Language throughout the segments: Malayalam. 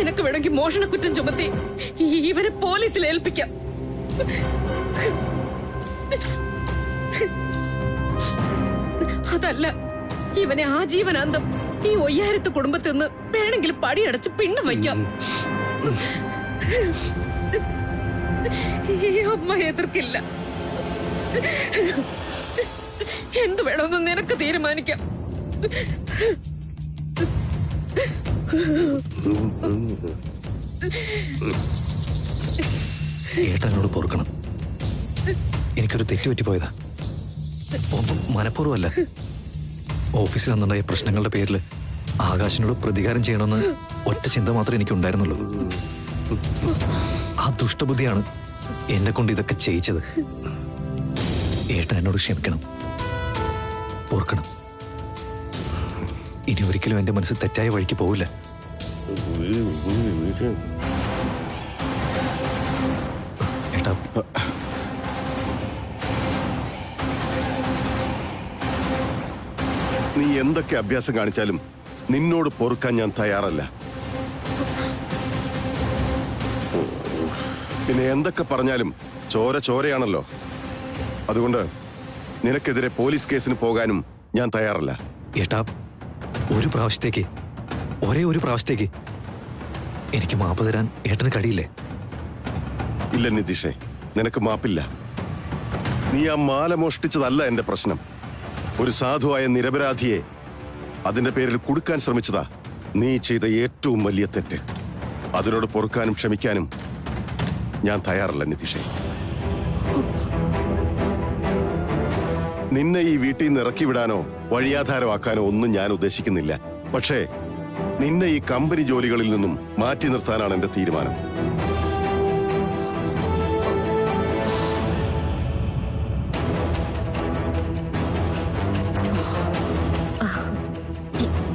നിനക്ക് വേണമെങ്കിൽ മോഷണക്കുറ്റം ചുമത്തി ഇവരെ പോലീസിൽ ഏൽപ്പിക്കാം. അതല്ല, ഇവനെ ആജീവനാന്തം ഈ ഒയ്യാരത്ത് കുടുംബത്തിൽ നിന്ന് വേണമെങ്കിൽ പടിയടച്ച് പിണ്ണം വയ്ക്കാം. ഈ അമ്മ എതിർക്കില്ല. എന്തു വേണമെന്ന് നിനക്ക് തീരുമാനിക്കാം. ഏട്ടനോട് പൊറുക്കണം. എനിക്കൊരു തെറ്റുപറ്റി പോയതാ. ഒന്നും മനഃപൂർവ്വമല്ല. ഓഫീസിൽ അന്നുണ്ടായ പ്രശ്നങ്ങളുടെ പേരിൽ ആകാശിനോട് പ്രതികാരം ചെയ്യണമെന്ന് ഒറ്റ ചിന്ത മാത്രമേ എനിക്കുണ്ടായിരുന്നുള്ളൂ. ആ ദുഷ്ടബുദ്ധിയാണ് എന്നെ കൊണ്ട് ഇതൊക്കെ ചെയ്യിച്ചത്. ഏട്ടൻ എന്നോട് ക്ഷമിക്കണം, ഓർക്കണം. ഇനി ഒരിക്കലും എന്റെ മനസ്സ് തെറ്റായ വഴിക്ക് പോവില്ല. ഏട്ടാ, നീ എന്തൊക്കെ അഭ്യാസം കാണിച്ചാലും നിന്നോട് പൊറുക്കാൻ ഞാൻ തയ്യാറല്ല. പിന്നെ എന്തൊക്കെ പറഞ്ഞാലും ചോര ചോരയാണല്ലോ. അതുകൊണ്ട് നിനക്കെതിരെ പോലീസ് കേസിന് പോകാനും ഞാൻ തയ്യാറല്ല. ഏട്ടാ, ഒരു പ്രാവശ്യത്തേക്ക്, ഒരേ ഒരു പ്രാവശ്യത്തേക്ക് എനിക്ക് മാപ്പ് തരാൻ ഏട്ടന് കഴിയില്ലേ? ഇല്ല നിതീഷേ, നിനക്ക് മാപ്പില്ല. നീ ആ മാല മോഷ്ടിച്ചതല്ല എന്റെ പ്രശ്നം. ഒരു സാധുവായ നിരപരാധിയെ അതിന്റെ പേരിൽ കുടുക്കാൻ ശ്രമിച്ചതാ നീ ചെയ്ത ഏറ്റവും വലിയ തെറ്റ്. അതിനോട് പൊറുക്കാനും ക്ഷമിക്കാനും ഞാൻ തയ്യാറല്ല നിതീഷേ. നിന്നെ ഈ വീട്ടിൽ നിന്ന് ഇറക്കി വിടാനോ വഴിയാധാരമാക്കാനോ ഒന്നും ഞാൻ ഉദ്ദേശിക്കുന്നില്ല. പക്ഷേ നിന്നെ ഈ കമ്പനി ജോലികളിൽ നിന്നും മാറ്റി നിർത്താനാണ് എന്റെ തീരുമാനം.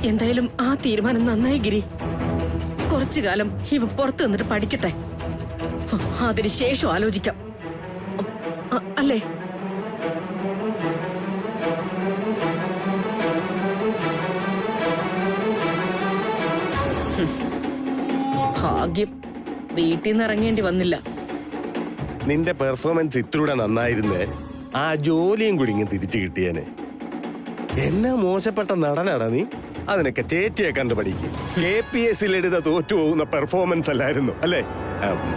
എന്തായാലും ആ തീരുമാനം നന്നായി ഗിരി. കുറച്ചു കാലം ഇവ പുറത്തു നിന്നിട്ട് പഠിക്കട്ടെ, അതിനുശേഷം ആലോചിക്കാം. അല്ലേ? ഭാഗ്യം വീട്ടിൽ നിന്ന് ഇറങ്ങേണ്ടി വന്നില്ല. നിന്റെ പെർഫോമൻസ് ഇത്രൂടെ നന്നായിരുന്നേ ആ ജോലിയും കൂടി ഇങ്ങ് തിരിച്ചു കിട്ടിയേനെ. എന്നാ മോശപ്പെട്ട നടനാടാ നീ. അതിനൊക്കെ ചേച്ചിയെ കണ്ടു പഠിക്കും. KPSC എഴുത തോറ്റു പോകുന്ന പെർഫോമൻസ് അല്ലായിരുന്നു അല്ലേ?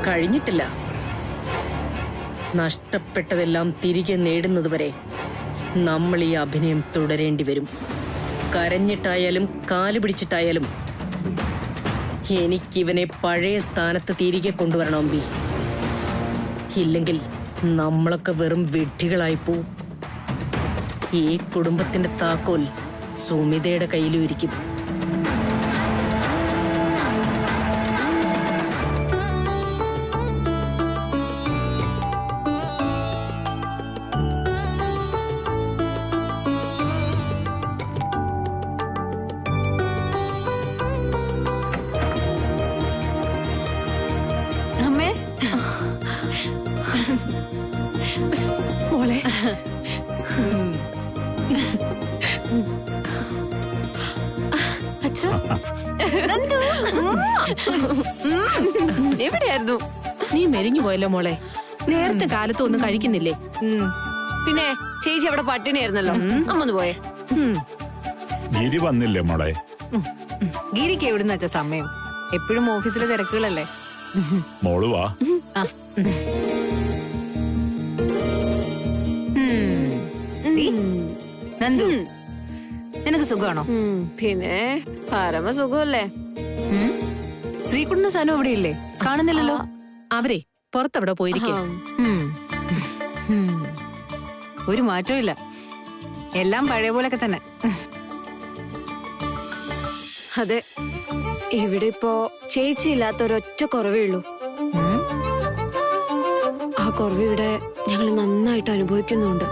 കഴിഞ്ഞിട്ടില്ല. നഷ്ടപ്പെട്ടതെല്ലാം തിരികെ നേടുന്നതുവരെ നമ്മൾ ഈ അഭിനയം തുടരേണ്ടി വരും. കരഞ്ഞിട്ടായാലും കാല് പിടിച്ചിട്ടായാലും എനിക്കിവനെ പഴയ സ്ഥാനത്ത് തിരികെ കൊണ്ടുവരണം ബി. ഇല്ലെങ്കിൽ നമ്മളൊക്കെ വെറും വിഡ്ഢികളായി പോവും. ഈ കുടുംബത്തിന്റെ താക്കോൽ സുമിതയുടെ കയ്യിലും ഇരിക്കും. അമ്മേ, മോളെ, എവിടെയായിരുന്നു? നീ മെലിഞ്ഞു പോയല്ലോ മോളെ. നേരത്തെ കാലത്ത് ഒന്നും കഴിക്കുന്നില്ലേ? പിന്നെ ചേച്ചി അവിടെ പട്ടിണിയായിരുന്നല്ലോ. അമ്മന്ന് പോയേ. ഗിരി വന്നില്ലേ മോളെ? ഗിരിക്ക് എവിടുന്ന വെച്ച സമയം? എപ്പോഴും ഓഫീസിലെ തിരക്കുകളല്ലേ. മോള് വാ. നന്ദു, നിനക്ക് സുഖമാണോ? പിന്നെ പരമ സുഖമല്ലേ. ശ്രീകുട്ടനും സനു ഇവിടെ ഇല്ലേ? കാണുന്നില്ലല്ലോ. അവരെ പുറത്തവിടെ പോയിരിക്കും. ഒരു മാറ്റവും ഇല്ല, എല്ലാം പഴയ പോലൊക്കെ തന്നെ. അതെ, ഇവിടെ ഇപ്പോ ചേച്ചി ഇല്ലാത്ത ഒരൊറ്റ കുറവേ ഉള്ളൂ. ആ കുറവ് ഇവിടെ ഞങ്ങൾ നന്നായിട്ട് അനുഭവിക്കുന്നുണ്ട്.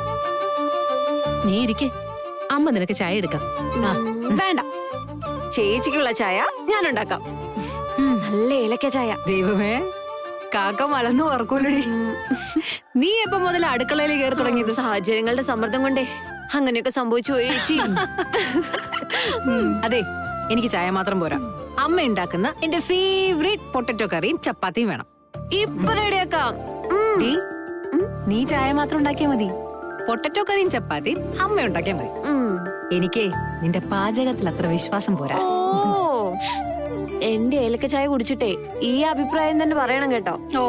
നീ ഇരിക്കെ, അമ്മ നിനക്ക് ചായ എടുക്കാം. വേണ്ട, ചേച്ചിക്കുള്ള ചായ ഞാൻ ഉണ്ടാക്കാം. നല്ല ഏലക്ക ചായ. ദൈവമേ, കാക്ക മലന്ന് പറക്കൂലടി. നീ എപ്പോ മുതൽ അടുക്കളയിൽ കയറി തുടങ്ങിയത്? സാഹചര്യങ്ങളുടെ സമ്മർദ്ദം കൊണ്ടേ അങ്ങനെയൊക്കെ സംഭവിച്ചു പോയി ചേച്ചി. അതെ, എനിക്ക് ചായ മാത്രം പോരാ, അമ്മ ഉണ്ടാക്കുന്ന എന്റെ ഫേവറേറ്റ് പൊട്ടറ്റോ കറിയും ചപ്പാത്തിയും വേണം. ഇപ്പൊ റെഡിയാക്കാം. ഡീ, നീ ചായ മാത്രം ഉണ്ടാക്കിയാ മതി. പൊട്ടറ്റോ കറിയും ചപ്പാത്തിയും അമ്മ ഉണ്ടാക്കിയാ മതി. എനിക്കേ നിന്റെ പാചകത്തിൽ അത്ര വിശ്വാസം പോരാ. ഓ, എന്റെ ഏലക്ക ചായ കുടിച്ചിട്ടേ ഈ അഭിപ്രായം തന്നെ പറയണം കേട്ടോ. ഓ,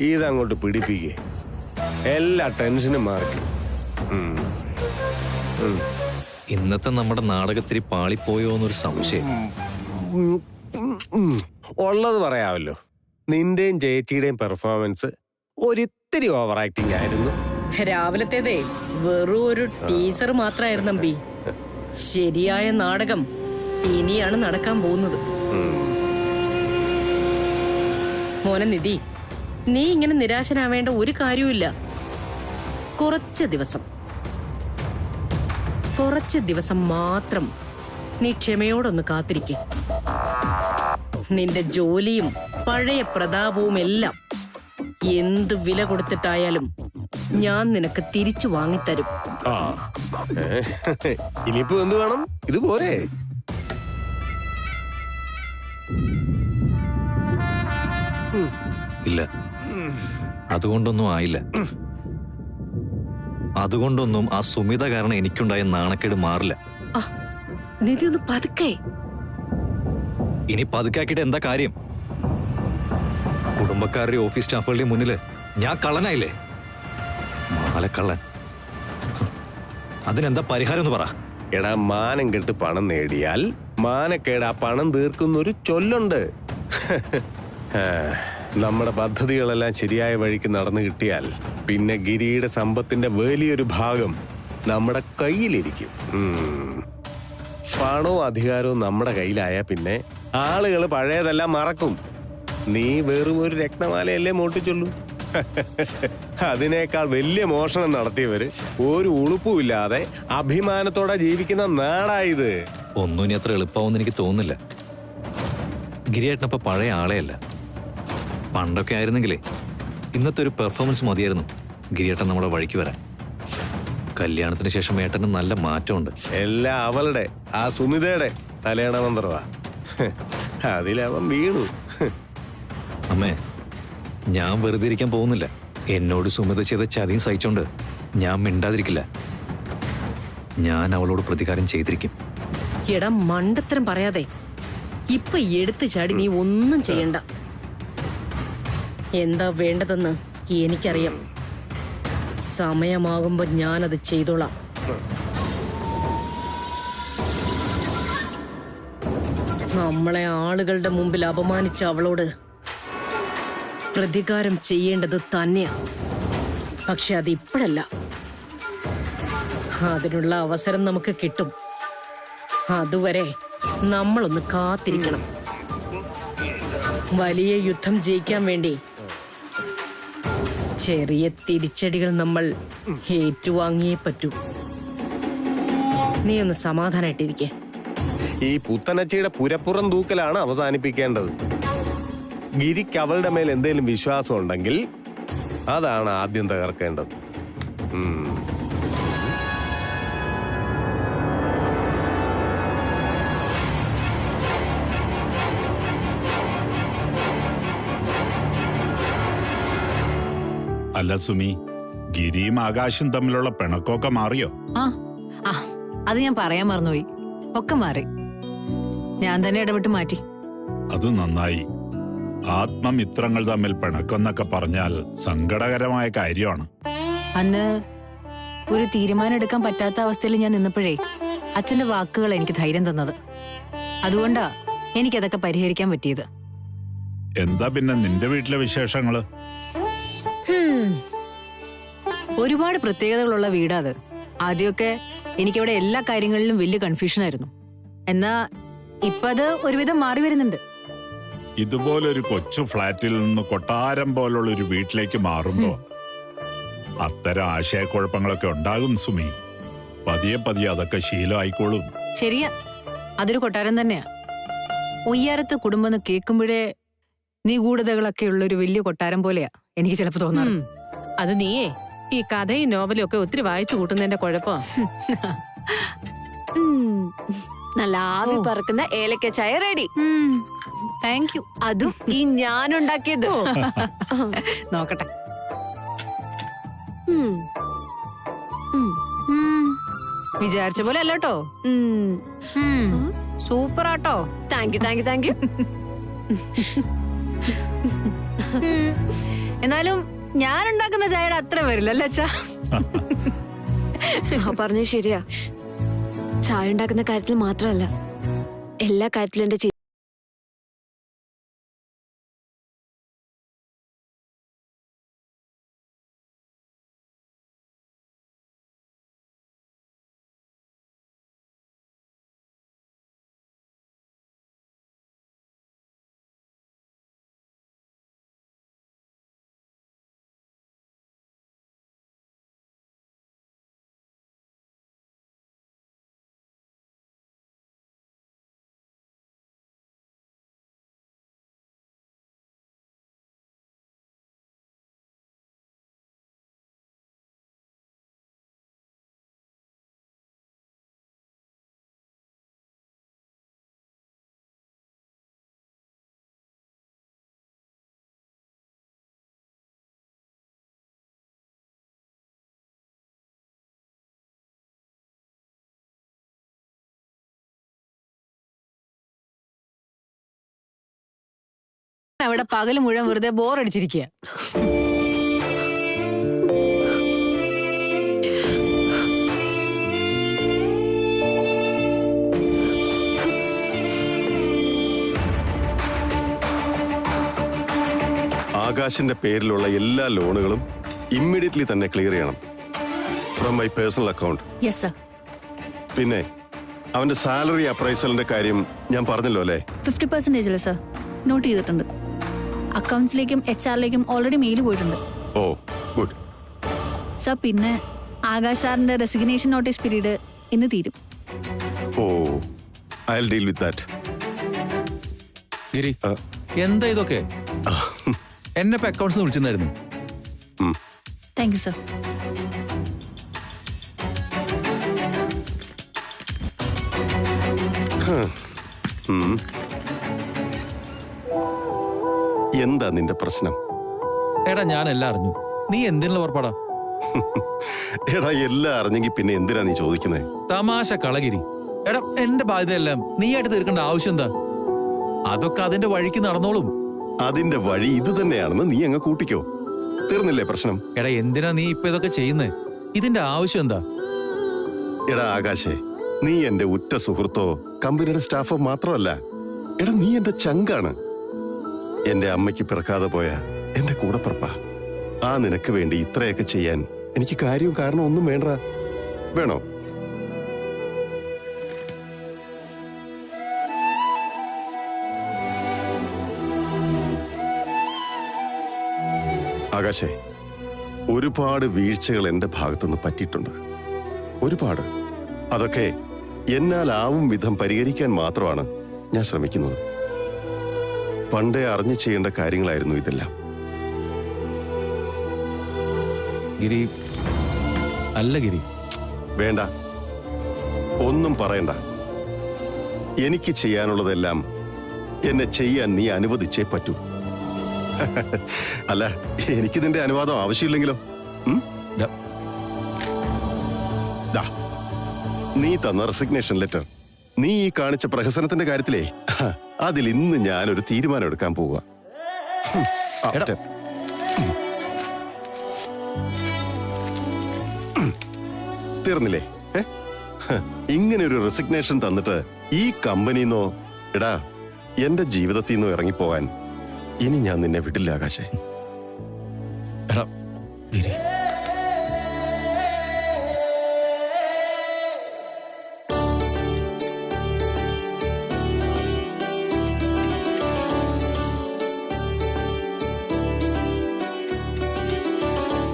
ഇതങ്ങോട്ട് പിടിപ്പിക്കേ, എല്ലാ ടെൻഷനും മാറി. ഇന്നത്തെ നമ്മുടെ നാടകത്തിരി പാളിപ്പോയോ എന്നൊരു സംശയം. ഉള്ളത് പറയാമല്ലോ, നിന്റെയും ചേച്ചിയുടെയും പെർഫോമൻസ് ഒരിത്തിരി ഓവർ ആക്ടിങ് ആയിരുന്നു. രാവിലത്തേതേ വെറും ഒരു ടീച്ചർ മാത്രമായിരുന്നു അമ്പി. ശരിയായ നാടകം ഇനിയാണ് നടക്കാൻ പോകുന്നത്. മോനെ നിധി, നീ ഇങ്ങനെ നിരാശനാവേണ്ട ഒരു കാര്യവുമില്ല. കുറച്ച് ദിവസം മാത്രം നീ ക്ഷമയോടൊന്ന് കാത്തിരിക്കെ. നിന്റെ ജോലിയും പഴയ പ്രതാപവും എല്ലാം എന്ത് വില കൊടുത്തിട്ടായാലും ഞാൻ നിനക്ക് തിരിച്ചു വാങ്ങിത്തരും. ഇനിയിപ്പോ എന്ത് വേണം? ഇത് പോരെ? ഇല്ല, അതുകൊണ്ടൊന്നും ആയില്ല. അതുകൊണ്ടൊന്നും ആ സുമിത കാരണം എനിക്കുണ്ടായ നാണക്കേട് മാറില്ല. നിധി ഒന്ന് പതുക്കെ. ഇനി പതുക്കാക്കിയിട്ട് എന്താ കാര്യം? കുടുംബക്കാരുടെ ഓഫീസ് സ്റ്റാഫുകളുടെ മുന്നില് ഞാൻ കള്ളനായില്ലേ? മാലക്കള്ളൻ. അതിനെന്താ പരിഹാരം എന്ന് പറ. എടാ, മാനം കെട്ട് പണം നേടിയാൽ മാനക്കേട് ആ പണം തീർക്കുന്നൊരു ചൊല്ലുണ്ട്. നമ്മുടെ പദ്ധതികളെല്ലാം ശരിയായ വഴിക്ക് നടന്നു കിട്ടിയാൽ പിന്നെ ഗിരിയുടെ സമ്പത്തിന്റെ വലിയൊരു ഭാഗം നമ്മുടെ കയ്യിലിരിക്കും. പണവും അധികാരവും നമ്മുടെ കയ്യിലായാൽ പിന്നെ ആളുകൾ പഴയതെല്ലാം മറക്കും. നീ വെറും ഒരു രത്നമാലയല്ലേ മോട്ടിച്ചൊല്ലൂ. അതിനേക്കാൾ വലിയ മോഷണം നടത്തിയവര് ഒരു ഉളുപ്പുമില്ലാതെ അഭിമാനത്തോടെ ജീവിക്കുന്ന നാടായത്. ഒന്നും ഇനി അത്ര എളുപ്പമാവെന്ന് എനിക്ക് തോന്നുന്നില്ല. ഗിരിയേട്ടനപ്പോ പഴയ ആളെയല്ല. പണ്ടൊക്കെ ആയിരുന്നെങ്കിലേ ഇന്നത്തെ ഒരു പെർഫോമൻസ് മതിയായിരുന്നു ഗിരിയേട്ടൻ നമ്മുടെ വഴിക്ക് വരാൻ. കല്യാണത്തിന് ശേഷം ഏട്ടന് നല്ല മാറ്റമുണ്ട്. എല്ലാം അവളുടെ, ആ സുമിതയുടെ തലയണ മന്ത്രവാ. അതിലവൻ വീണു. അമ്മേ, ഞാൻ വെറുതെ ഇരിക്കാൻ പോകുന്നില്ല. എന്നോട് സുമിത ചെയ്ത ചതിയും സഹിച്ചോണ്ട് ഞാൻ മിണ്ടാതിരിക്കില്ല. ഞാൻ അവളോട് പ്രതികാരം ചെയ്തിരിക്കും. എടാ, മണ്ടത്തരം പറയാതെ ഇപ്പൊ എടുത്തു ചാടി നീ ഒന്നും ചെയ്യണ്ട. എന്താ വേണ്ടതെന്ന് എനിക്കറിയാം. സമയമാകുമ്പോ ഞാനത് ചെയ്തോളാം. നമ്മളെ ആളുകളുടെ മുമ്പിൽ അപമാനിച്ച അവളോട് പ്രതികാരം ചെയ്യേണ്ടത് തന്നെയാ. പക്ഷെ അതിപ്പോഴല്ല. അതിനുള്ള അവസരം നമുക്ക് കിട്ടും. അതുവരെ നമ്മളൊന്ന് കാത്തിരിക്കണം. വലിയ യുദ്ധം ജയിക്കാൻ വേണ്ടി ചെറിയ തിരിച്ചടികൾ നമ്മൾ ഏറ്റുവാങ്ങിയേ പറ്റൂ. നീ ഒന്ന് സമാധാനായിട്ടിരിക്കെ. ഈ പുത്തനച്ചിയുടെ പുരപ്പുറം തൂക്കലാണ് അവസാനിപ്പിക്കേണ്ടത്. ഗിരിക്ക് അവളുടെ മേൽ എന്തെങ്കിലും വിശ്വാസം ഉണ്ടെങ്കിൽ അതാണ് ആദ്യം തകർക്കേണ്ടത്. അല്ല സുമി, ഗിരിയും ആകാശും തമ്മിലുള്ള പിണക്കമൊക്കെ മാറിയോ? അത് ഞാൻ പറയാൻ മറന്നുപോയി. ഒക്കെ മാറി. ഞാൻ തന്നെ ഇടപെട്ട് മാറ്റി. അത് നന്നായി. ആത്മമിത്രങ്ങൾ തമ്മിൽ പിണക്കെന്നൊക്കെ പറഞ്ഞാൽ സങ്കടകരമായ കാര്യമാണ്. അന്ന് ഒരു തീരുമാനം എടുക്കാൻ പറ്റാത്ത അവസ്ഥയിൽ ഞാൻ നിന്നപ്പോഴേ അച്ഛന്റെ വാക്കുകൾ എനിക്ക് ധൈര്യം തന്നത്. അതുകൊണ്ടാ എനിക്കതൊക്കെ പരിഹരിക്കാൻ പറ്റിയത്. എന്താ പിന്നെ നിന്റെ വീട്ടിലെ വിശേഷങ്ങള്? ഒരുപാട് പ്രത്യേകതകളുള്ള വീടാ അത്. ആദ്യമൊക്കെ എനിക്കവിടെ എല്ലാ കാര്യങ്ങളിലും വലിയ കൺഫ്യൂഷൻ ആയിരുന്നു. എന്നാ ഇപ്പൊ അത് ഒരുവിധം മാറി വരുന്നുണ്ട്. ഇതുപോലൊരു കൊച്ചു ഫ്ലാറ്റിൽ നിന്ന് കൊട്ടാരം പോലുള്ള ഒരു വീട്ടിലേക്ക് മാറുമ്പോ അത്തരം ആശയക്കുഴപ്പങ്ങളൊക്കെ ഉണ്ടാകും സുമി. പതിയെ പതിയെ അതൊക്കെ ശീലമായിക്കോളും. ശരിയാ, അതൊരു കൊട്ടാരം തന്നെയാ. ഒയ്യാരത്ത് കുടുംബം എന്ന് കേൾക്കുമ്പോഴേ നിഗൂഢതകളൊക്കെ ഉള്ള ഒരു വലിയ കൊട്ടാരം പോലെയാ എനിക്ക് ചിലപ്പോ തോന്നാറ്. അത് നീയേ ഈ കഥയും നോവലും ഒക്കെ ഒത്തിരി വായിച്ചു കൂട്ടുന്നതിന്റെ കുഴപ്പം. നല്ല ആവി പറക്കുന്ന ഏലക്ക ചായ റെഡി. Thank you. അതും ഈ ഞാനുണ്ടാക്കിയത്. നോക്കട്ടെ. ഉം. ഉം. വിചാരിച്ച പോലെ അല്ലോട്ടോ. ഉം. സൂപ്പർ ആട്ടോ. Thank you, thank you, thank you. എന്നാലും ഞാൻ ഉണ്ടാക്കുന്ന ചായയുടെ അത്ര വരില്ല അല്ലേ അച്ഛാ? പറഞ്ഞത് ശരിയാ. ചായ ഉണ്ടാക്കുന്ന കാര്യത്തിൽ മാത്രമല്ല, എല്ലാ കാര്യത്തിലും എന്റെ അവിടെ പകല് മുഴുവൻ വെറുതെ ബോറടിച്ചിരിക്കുക. ആകാശിന്റെ പേരിലുള്ള എല്ലാ ലോണുകളും ഇമ്മീഡിയറ്റ്ലി തന്നെ ക്ലിയർ ചെയ്യണം from my personal account. Yes sir. പിന്നെ അവന്റെ സാലറി അപ്രൈസലിന്റെ കാര്യം ഞാൻ പറഞ്ഞല്ലോ അല്ലേ? 50% അല്ലേ സർ? നോട്ട് ചെയ്തിട്ടുണ്ട്. അക്കൗണ്ട്സിലേക്കും HR-ലേക്കും ഓൾറെഡി മെയിൽ പോയിട്ടുണ്ട്. ഓ ഗുഡ്. സർ, പിന്നെ ആകാശ് സാറിന്റെ റെസിഗ്നേഷൻ നോട്ടീസ് പീരീഡ് ഇന്ന് തീരും. Oh I will deal with that. Giri, എന്താ ഇതൊക്കെ? എന്നെ ഇപ്പൊ അക്കൗണ്ട്സ് വിളിച്ചിട്ടുണ്ടായിരുന്നു. Thank you sir. എന്താ നിന്റെ പ്രശ്നം? എടാ, ഞാൻ എല്ലാം അറിഞ്ഞു. നീ എന്തിനുള്ള പുറപ്പാടാ? എടാ, എല്ലാം അറിഞ്ഞെങ്കിൽ പിന്നെ എന്തിനാ നീ ചോദിക്കുന്നത്? തമാശ കളഗിരി. എടാ, എന്റെ ബാധ്യതയെല്ലാം നീ ആയിട്ട് തീർക്കേണ്ട ആവശ്യം എന്താ? അതൊക്കെ അതിന്റെ വഴിക്ക് നടന്നോളും. അതിന്റെ വഴി ഇത് തന്നെയാണെന്ന് നീ അങ്ങ് കൂട്ടിക്കോ. തീർന്നില്ലേ പ്രശ്നം? എടാ, എന്തിനാ നീ ഇപ്പൊ ഇതൊക്കെ ചെയ്യുന്നേ? ഇതിന്റെ ആവശ്യം എന്താ? എടാ ആകാശേ, നീ എന്റെ ഉറ്റ സുഹൃത്തോ കമ്പനിയുടെ സ്റ്റാഫോ മാത്രമല്ല. എടാ, നീ എന്റെ ചങ്കാണ്. എന്റെ അമ്മയ്ക്ക് പിറക്കാതെ പോയ എന്റെ കൂടപ്പിറപ്പാ. ആ നിനക്ക് വേണ്ടി ഇത്രയൊക്കെ ചെയ്യാൻ എനിക്ക് കാര്യവും കാരണം ഒന്നും വേണ്ട. വേണോ? ആകാശേ, ഒരുപാട് വീഴ്ചകൾ എന്റെ ഭാഗത്തുനിന്ന് പറ്റിയിട്ടുണ്ട്. ഒരുപാട്. അതൊക്കെ എന്നാലാവും വിധം പരിഹരിക്കാൻ മാത്രമാണ് ഞാൻ ശ്രമിക്കുന്നത്. പണ്ടേ അറിഞ്ഞു ചെയ്യേണ്ട കാര്യങ്ങളായിരുന്നു ഇതെല്ലാം. ഗിരി, അല്ല ഗിരി. വേണ്ട, ഒന്നും പറയണ്ട. എനിക്ക് ചെയ്യാനുള്ളതെല്ലാം എന്നെ ചെയ്യാൻ നീ അനുവദിച്ചേ പറ്റൂ. അല്ല, എനിക്ക് നിന്റെ അനുവാദം ആവശ്യമില്ലെങ്കിലോ? ദാ, നീ തന്ന റെസിഗ്നേഷൻ ലെറ്റർ, നീ ഈ കാണിച്ച പ്രഹസനത്തിന്റെ കാര്യത്തിലേ, അതിൽ ഇന്ന് ഞാനൊരു തീരുമാനം എടുക്കാൻ പോവുക. തീർന്നില്ലേ? ഇങ്ങനെ ഒരു റെസിഗ്നേഷൻ തന്നിട്ട് ഈ കമ്പനിന്നോ, എടാ, എന്റെ ജീവിതത്തിൽ നിന്നോ ഇറങ്ങിപ്പോവാൻ ഇനി ഞാൻ നിന്നെ വിടില്ല ആകാശേ. എടാ ഗിരി,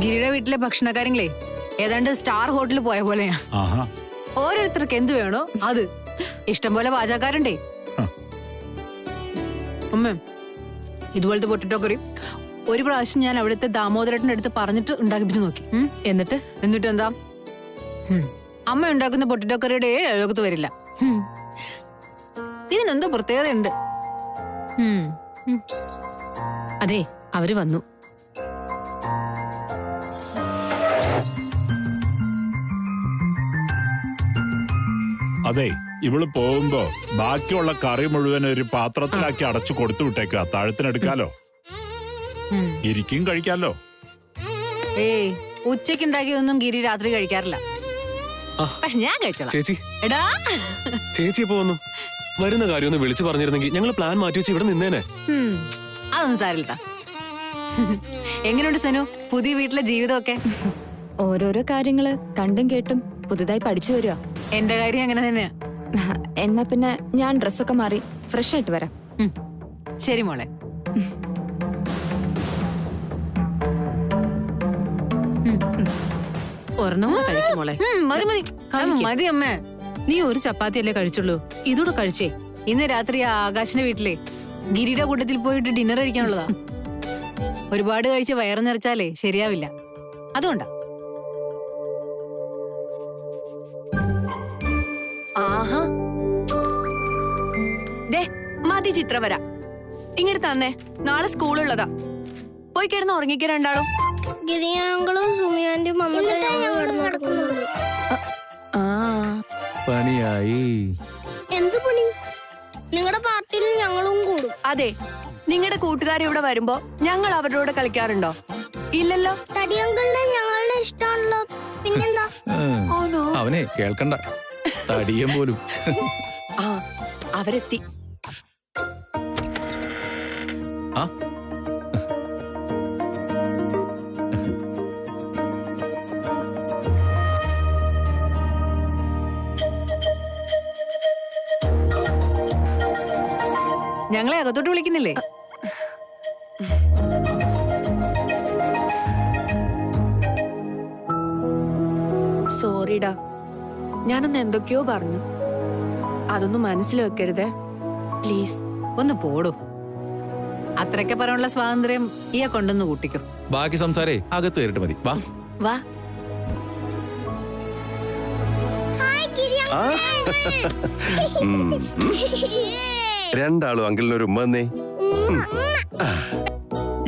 ഗിരിയുടെ വീട്ടിലെ ഭക്ഷണകാര്യങ്ങളെ ഏതാണ്ട് സ്റ്റാർ ഹോട്ടലിൽ പോയ പോലെയാ. ഓരോരുത്തർക്ക് എന്ത് വേണോ അത് ഇഷ്ടംപോലെ പാചകക്കാരുണ്ടേ. അമ്മ ഇതുപോലത്തെ പൊട്ടിട്ടോ കറി ഒരു പ്രാവശ്യം ഞാൻ അവിടുത്തെ ദാമോദരേട്ടൻ്റെ അടുത്ത് പറഞ്ഞിട്ട് ഉണ്ടാക്കിപ്പിച്ചു നോക്കി. എന്നിട്ട് എന്താ, അമ്മ ഉണ്ടാക്കുന്ന പൊട്ടിട്ടോ കറിയുടെ 7 അയലോകത്ത് വരില്ല. ഇതിനെന്തോ പ്രത്യേകതയുണ്ട്. അതെ, അവര് വന്നു. അതെ, ഇവള് പോകുമ്പോ ബാക്കിയുള്ള കറി മുഴുവൻ ഒരു പാത്രത്തിലാക്കി അടച്ചു കൊടുത്തു വിട്ടേക്ക്. അത്താഴത്തിനെടുക്കാലോ, ഇരിക്കും കഴിക്കാലോ. ഏയ്, ഉച്ചയ്ക്ക് ഉണ്ടാക്കിയതൊന്നും ഗിരി രാത്രി കഴിക്കാറില്ല. പക്ഷെ ഞാൻ കഴിച്ചോളാം. ചേച്ചി, എടാ ചേച്ചി എപ്പോ വന്നു? വരുന്ന കാര്യം ഒന്ന് വിളിച്ചു പറഞ്ഞിരുന്നെങ്കിൽ ഞങ്ങൾ പ്ലാൻ മാറ്റി വെച്ച് ഇവിടെ നിന്നേനെ. അതൊന്നും സാരില്ല. എങ്ങനെയുണ്ട് സനു പുതിയ വീട്ടിലെ ജീവിതമൊക്കെ? ഓരോരോ കാര്യങ്ങള് കണ്ടും കേട്ടും പുതുതായി പഠിച്ചു വരിക. എന്റെ കാര്യം അങ്ങനെ തന്നെയാ. എന്നാ പിന്നെ ഞാൻ ഡ്രസ്സൊക്കെ മാറി ഫ്രഷ് ആയിട്ട് വരാം. ശരി മോളെ. ഒരെണ്ണമോ കഴിക്കും മോളെ. മതി മതി മതി അമ്മേ. നീ ഒരു ചപ്പാത്തി അല്ലേ കഴിച്ചുള്ളൂ, ഇതൂടെ കഴിച്ചേ. ഇന്ന് രാത്രി ആ ആകാശിന്റെ വീട്ടിലെ ഗിരിയുടെ കൂട്ടത്തിൽ പോയിട്ട് ഡിന്നർ കഴിക്കാനുള്ളതാ. ഒരുപാട് കഴിച്ച് വയറ് നിറച്ചാലേ ശരിയാവില്ല, അതുകൊണ്ടാ. ആഹാ, ദേ മതി ചിത്രവര. ഇങ്ങോട്ട് തന്നെ, നാളെ സ്കൂളുള്ളതാ. പോയി കിടന്ന് ഉറങ്ങിക്ക രണ്ടാളും. ഗിരിയാങ്കളും സുമിയാന്റെ പണിയായി. എന്ത് പണി? നിങ്ങളുടെ പാർട്ടിയിൽ ഞങ്ങളും കൂടും. അതെ, നിങ്ങളുടെ കൂട്ടുകാർ ഇവിടെ വരുമ്പോ ഞങ്ങൾ അവരുടെ കൂടെ കളിക്കാറുണ്ടോ? ഇല്ലല്ലോ. തടിയങ്കളുടെ ഞങ്ങളുടെ ഇഷ്ടമാണല്ലോ, പിന്നെന്താ? അവനെ കേൾക്കണ്ട, തടിയം പോലും. ആ, അവരെത്തി. ആ, ഞങ്ങളെ അകത്തോട്ട് വിളിക്കുന്നില്ലേ? സോറിടാ, ഞാനൊന്ന് എന്തൊക്കെയോ പറഞ്ഞു. അതൊന്നും മനസ്സിൽ വെക്കരുതേ പ്ലീസ്. ഒന്ന് പോടൂ. അത്രയ്ക്ക് പറയാനുള്ള സ്വാതന്ത്ര്യം ഈയെ കൊണ്ടൊന്ന് കൂട്ടിക്കും. ബാക്കി സംസാരേ അകത്ത് കയറിട്ട് മതി. വാ വാ. രണ്ടാളും അങ്കിളിനൊരു ഉമ്മ തന്നേ.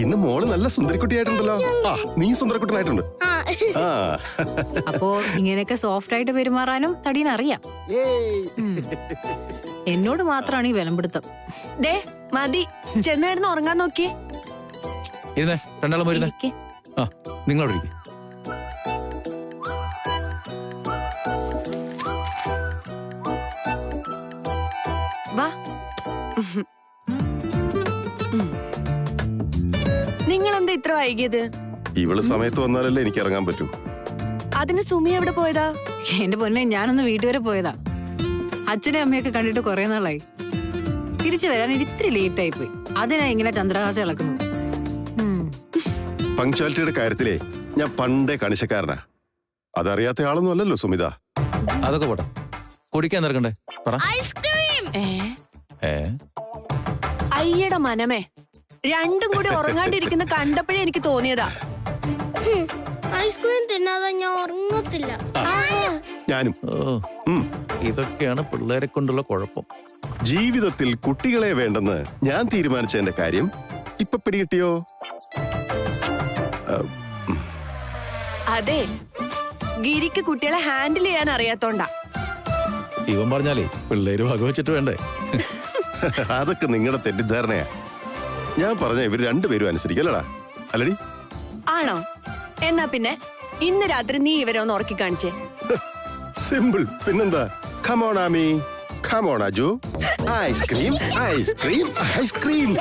ഇന്ന് മോള് നല്ല സുന്ദരിക്കുട്ടിയായിട്ടുണ്ടല്ലോ. ആ, നീ സുന്ദരക്കുട്ടനായിട്ടുണ്ട്. ആ, അപ്പോ ഇങ്ങനെയൊക്കെ സോഫ്റ്റ് ആയിട്ട് പെരുമാറാനും തടീനറിയാം. എന്നോട് മാത്രമാണ് ഈ വിലമ്പിടുത്തം. ദേ മതി, ചെന്നായിരുന്നു ഉറങ്ങാൻ നോക്കിയേ. ഇരുന്നേ, രണ്ടാളും വരുന്നേ. ആ, നിങ്ങളോട് ഇരിക്കും. വാ. നിങ്ങളെന്താ ഇത്ര വൈകിയത്? ഇവള് സമയത്ത് വന്നാലല്ലേ എനിക്ക് ഇറങ്ങാൻ പറ്റൂ. അതിന് സുമി എവിടെ പോയതാ? എന്റെ പൊന്നെ, ഞാനൊന്ന് വീട്ടുവരെ പോയതാ. അച്ഛനും അമ്മയൊക്കെ കണ്ടിട്ട് കുറെ നാളായി. തിരിച്ചു വരാൻ ഇത്തിരി ലേറ്റ് ആയി പോയി. അതിനാ ഇങ്ങനെ ചന്ദ്രഹാസം ഇളക്കുന്നു. പങ്ക്ച്വാലിറ്റിയുടെ കാര്യത്തിലേ ഞാൻ പണ്ടേ കണിശക്കാരനാ. അതറിയാത്ത ആളൊന്നും അല്ലല്ലോ സുമിത. അതൊക്കെ പോട്ടെ, കുടിക്കാൻ നിറക്കണ്ടേ? പറ. ഐസ്ക്രീം. അയ്യട മനമേ, രണ്ടും കൂടി ഉറങ്ങാണ്ടിരിക്കുന്ന കണ്ടപ്പോഴേ എനിക്ക് തോന്നിയതാ. ഐസ്ക്രീം തിന്നാതെ ഞാൻ ഉറങ്ങത്തില്ല. ഞാനും. ഇതൊക്കെയാണ് പിള്ളേരെ കൊണ്ടുള്ള കുഴപ്പം. ജീവിതത്തിൽ കുട്ടികളെ വേണ്ടെന്ന് ഞാൻ തീരുമാനിച്ചതിന്റെ കാര്യം ഇപ്പൊ പിടികിട്ടിയോ? അതെ, ഗിരിക്ക് കുട്ടികളെ ഹാൻഡിൽ ചെയ്യാൻ അറിയാത്തോണ്ടാ. ഇവൻ പറഞ്ഞാലേ പിള്ളേര് വകവെച്ചിട്ട് വേണ്ടേ? അതൊക്കെ നിങ്ങളുടെ തെറ്റിദ്ധാരണയാ. ഞാൻ പറഞ്ഞ ഇവർ രണ്ടുപേരും അനുസരിക്കല്ലടാ, അല്ലടി? ആണോ? എന്നാ പിന്നെ ഇന്ന് രാത്രി നീ ഇവരെ ഒന്ന് ഉറക്കി കാണിച്ചേ. സിമ്പിൾ, പിന്നെന്താ? Come on, Ami. Come on, Aju. Ice-cream, ice-cream, ice-cream.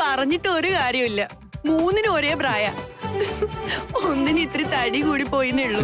പറഞ്ഞിട്ട് ഒരു കാര്യമില്ല, മൂന്നിനും ഒരേ പ്രായ. ഒന്നിന് ഇത്തിരി തടി കൂടി പോയിന്നേ ഉള്ളൂ.